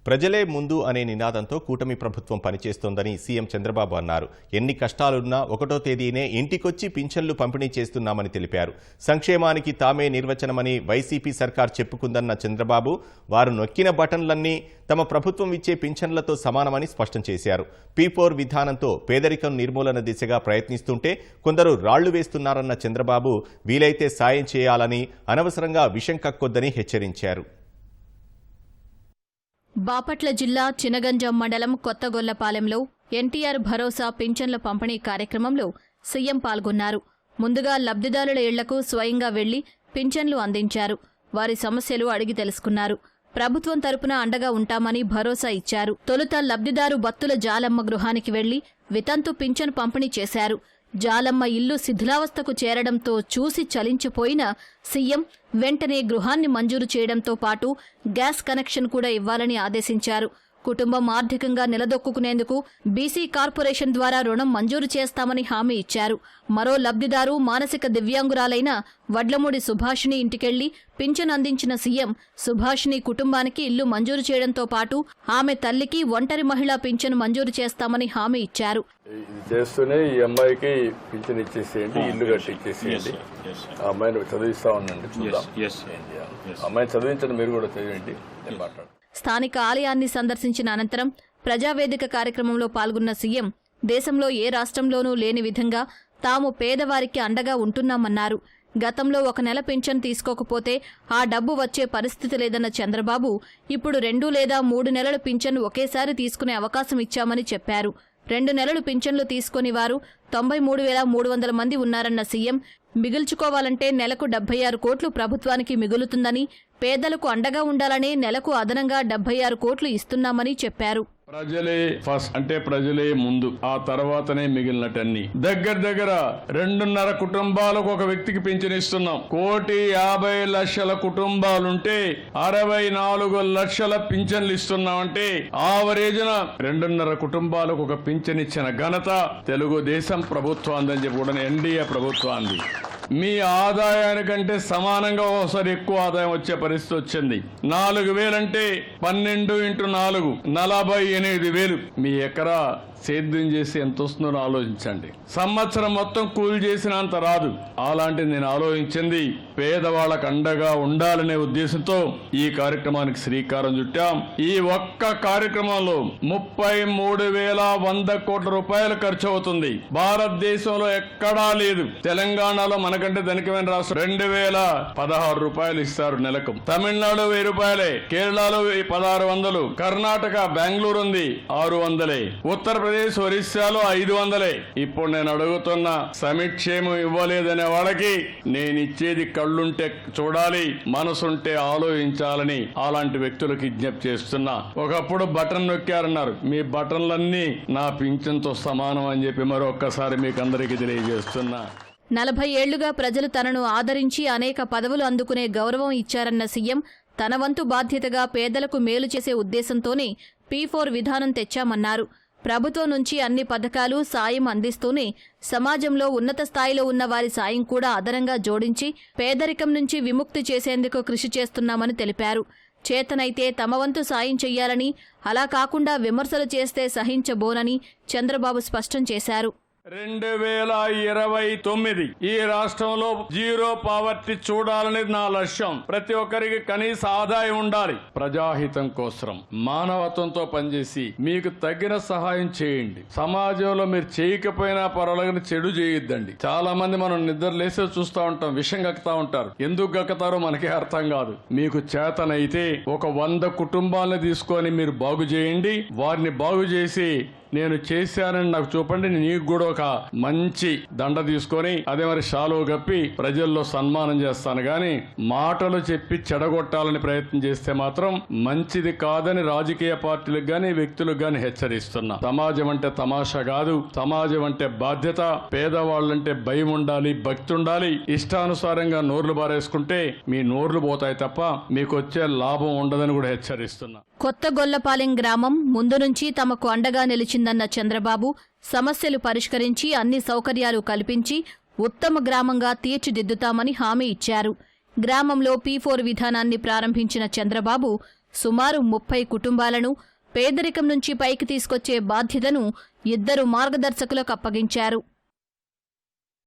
ప్రజలే ముందు అనే నినాదంతో కూటమి ప్రభుత్వం పనిచేస్తోందని సీఎం చంద్రబాబు అన్నారు. ఎన్ని కష్టాలున్నా 1వ తేదీనే ఇంటికొచ్చి పింఛన్లు పంపిణీ చేస్తున్నామని తెలిపారు. సంక్షేమానికి తామే నిర్వచనమని వైసీపీ సర్కార్ చెప్పుకుందన్న చంద్రబాబు వారు నొక్కిన బటన్లన్నీ తమ ప్రభుత్వం ఇచ్చే పింఛన్లతో సమానమని స్పష్టం చేశారు. P4 విధానంతో పేదరికం నిర్మూలన దిశగా ప్రయత్నిస్తుంటే కొందరు రాళ్లు వేస్తున్నారన్న చంద్రబాబు వీలైతే సాయం చేయాలని, అనవసరంగా విషం కక్కొద్దని హెచ్చరించారు. బాపట్ల జిల్లా చినగంజం మండలం కొత్తగొల్లపాలెంలో ఎన్టీఆర్ భరోసా పింఛన్ల పంపిణీ కార్యక్రమంలో సీఎం పాల్గొన్నారు. ముందుగా లబ్ధిదారుల ఇళ్లకు స్వయంగా వెళ్లి పింఛన్లు అందించారు. వారి సమస్యలు అడిగి తెలుసుకున్నారు. ప్రభుత్వం తరపున అండగా ఉంటామని భరోసా ఇచ్చారు. తొలుత లబ్ధిదారు బత్తుల జాలమ్మ గృహానికి వెళ్లి వితంతు పింఛన్ పంపిణీ చేశారు. జాలమ్మ ఇల్లు శిథిలావస్థకు చేరడంతో చూసి చలించిపోయిన సీఎం వెంటనే గృహాన్ని మంజూరు చేయడంతో పాటు గ్యాస్ కనెక్షన్ కూడా ఇవ్వాలని ఆదేశించారు. కుటుంబం ఆర్థికంగా నిలదొక్కునేందుకు బీసీ కార్పొరేషన్ ద్వారా రుణం మంజూరు చేస్తామని హామీ ఇచ్చారు. మరో లబ్ధిదారు మానసిక దివ్యాంగురాలైన వడ్లమూడి సుభాషిణి ఇంటికెళ్లి పింఛన్ అందించిన సీఎం సుభాషిణి కుటుంబానికి ఇల్లు మంజూరు చేయడంతో పాటు ఆమె తల్లికి ఒంటరి మహిళా పింఛన్ మంజూరు చేస్తామని హామీ ఇచ్చారు. చేస్తూనే ఈ అమ్మాయికి పింఛన్ ఇచ్చేసేయండి, ఇల్లు కట్టి ఇచ్చేసేయండి, ఆ అమ్మాయిని చదివిస్తా ఉండండి, చూద్దాం. అమ్మాయిని చదివించండి, మీరు కూడా చదివండి. స్థానిక ఆలయాన్ని సందర్శించిన అనంతరం ప్రజావేదిక కార్యక్రమంలో పాల్గొన్న సీఎం దేశంలో ఏ రాష్ట్రంలోనూ లేని విధంగా తాము పేదవారికి అండగా ఉంటున్నామన్నారు. గతంలో 1 నెల పింఛన్ తీసుకోకపోతే ఆ డబ్బు వచ్చే పరిస్థితి లేదన్న చంద్రబాబు ఇప్పుడు 2 లేదా 3 నెలల పింఛన్ ఒకేసారి తీసుకునే అవకాశం ఇచ్చామని చెప్పారు. 2 నెలలు పింఛన్లు తీసుకుని వారు 93,300 మంది ఉన్నారన్న సీఎం మిగుల్చుకోవాలంటే నెలకు 76 కోట్లు ప్రభుత్వానికి మిగులుతుందని, పేదలకు అండగా ఉండాలనే నెలకు అదనంగా 76 కోట్లు ఇస్తున్నామని చెప్పారు. ప్రజలే ఫస్ట్ అంటే ప్రజలే ముందు, ఆ తర్వాతనే మిగిలినటన్ని. దగ్గర 2.5 కుటుంబాలకు ఒక వ్యక్తికి పింఛన్ ఇస్తున్నాం. 1,50,00,000 కుటుంబాలుంటే 64 లక్షల పింఛన్లు ఇస్తున్నామంటే ఆవరేజ్న 2.5 కుటుంబాలకు ఒక పింఛన్ ఇచ్చిన ఘనత తెలుగుదేశం ప్రభుత్వాన్ని చెప్పి కూడా ఎన్డీఏ ప్రభుత్వాన్ని. మీ ఆదాయానికంటే సమానంగా ఒకసారి ఎక్కువ ఆదాయం వచ్చే పరిస్థితి వచ్చింది. 4,000 అంటే 12 × 4 48,000. మీ ఎకరా సేద్యం చేసి ఎంత వస్తుందో ఆలోచించండి. సంవత్సరం మొత్తం కూలి చేసినంత రాదు. అలాంటి నేను ఆలోచించింది పేదవాళ్ళకు అండగా ఉండాలనే ఉద్దేశంతో ఈ కార్యక్రమానికి శ్రీకారం చుట్టాం. ఈ ఒక్క కార్యక్రమంలో 33,100 కోట్ల రూపాయలు ఖర్చు అవుతుంది. భారతదేశంలో ఎక్కడా లేదు. తెలంగాణలో మనకంటే ధనికమైన రాష్ట్రం 2,016 రూపాయలు ఇస్తారు నెలకు. తమిళనాడు 1,000 రూపాయలే, కేరళలో 1,600, కర్ణాటక బెంగళూరు ఉంది 600, ఉత్తరప్రదేశ్ ఒరిస్సాలో 500. ఇప్పుడు నేను అడుగుతున్న సమిక్షేమం ఇవ్వలేదనే వాళ్ళకి నేను ఇచ్చేది కళ్ళుంటే చూడాలి, మనసుంటే ఆలోచించాలని అలాంటి వ్యక్తులకు విజ్ఞప్తి చేస్తున్నా. ఒకప్పుడు బటన్ నొక్కారన్నారు, మీ బటన్లన్నీ నా పింఛన్తో సమానం అని చెప్పి మరొక్కసారి మీకు అందరికీ తెలియజేస్తున్నా. 40 ఏళ్లుగా ప్రజలు తనను ఆదరించి అనేక పదవులు అందుకునే గౌరవం ఇచ్చారన్న సీఎం తన వంతు బాధ్యతగా పేదలకు మేలు చేసే ఉద్దేశంతోనే P4 విధానం తెచ్చామన్నారు. ప్రభుత్వం నుంచి అన్ని పథకాలు సాయం అందిస్తూనే సమాజంలో ఉన్నత స్థాయిలో ఉన్న వారి సాయం కూడా అదనంగా జోడించి పేదరికం నుంచి విముక్తి చేసేందుకు కృషి చేస్తున్నామని తెలిపారు. చేతనైతే తమ వంతు సాయం చెయ్యాలని, అలా కాకుండా విమర్శలు చేస్తే సహించబోనని చంద్రబాబు స్పష్టం చేశారు. 2029 ఈ రాష్ట్రంలో 0 పావర్టీ చూడాలనేది నా లక్ష్యం. ప్రతి ఒక్కరికి కనీస ఆదాయం ఉండాలి. ప్రజాహితం కోసం మానవత్వంతో పనిచేసి మీకు తగిన సహాయం చేయండి. సమాజంలో మీరు చేయకపోయినా పర్వాలేదు, చెడు చేయొద్దండి. చాలా మంది మనం నిద్ర లేసే చూస్తూ ఉంటాం, విషం గక్కుతా ఉంటారు. ఎందుకు గక్కుతారో మనకే అర్థం కాదు. మీకు చేతనైతే ఒక 100 కుటుంబాలను తీసుకొని మీరు బాగు చేయండి. వారిని బాగు చేసి నేను చేశానని నాకు చూపండి. నీకు కూడా ఒక మంచి దండ తీసుకొని అదే మరి షాలువ కప్పి ప్రజల్లో సన్మానం చేస్తాను. గాని మాటలు చెప్పి చెడగొట్టాలని ప్రయత్నం చేస్తే మాత్రం మంచిది కాదని రాజకీయ పార్టీలకు గాని వ్యక్తులకు గాని హెచ్చరిస్తున్నా. సమాజం అంటే తమాషా కాదు. సమాజం అంటే బాధ్యత. పేదవాళ్ళంటే భయం ఉండాలి, భక్తి ఉండాలి. ఇష్టానుసారంగా నోర్లు బారేసుకుంటే మీ నోర్లు పోతాయి తప్ప మీకు వచ్చే లాభం ఉండదని కూడా హెచ్చరిస్తున్నా. కొత్తగొల్లపాలెం గ్రామం ముందు నుంచి తమకు అండగా నిలిచిందన్న చంద్రబాబు సమస్యలు పరిష్కరించి అన్ని సౌకర్యాలు కల్పించి ఉత్తమ గ్రామంగా తీర్చిదిద్దుతామని హామీ ఇచ్చారు. గ్రామంలో P4 విధానాన్ని ప్రారంభించిన చంద్రబాబు సుమారు 30 కుటుంబాలను పేదరికం నుంచి పైకి తీసుకొచ్చే బాధ్యతను 2 మార్గదర్శకులకు అప్పగించారు.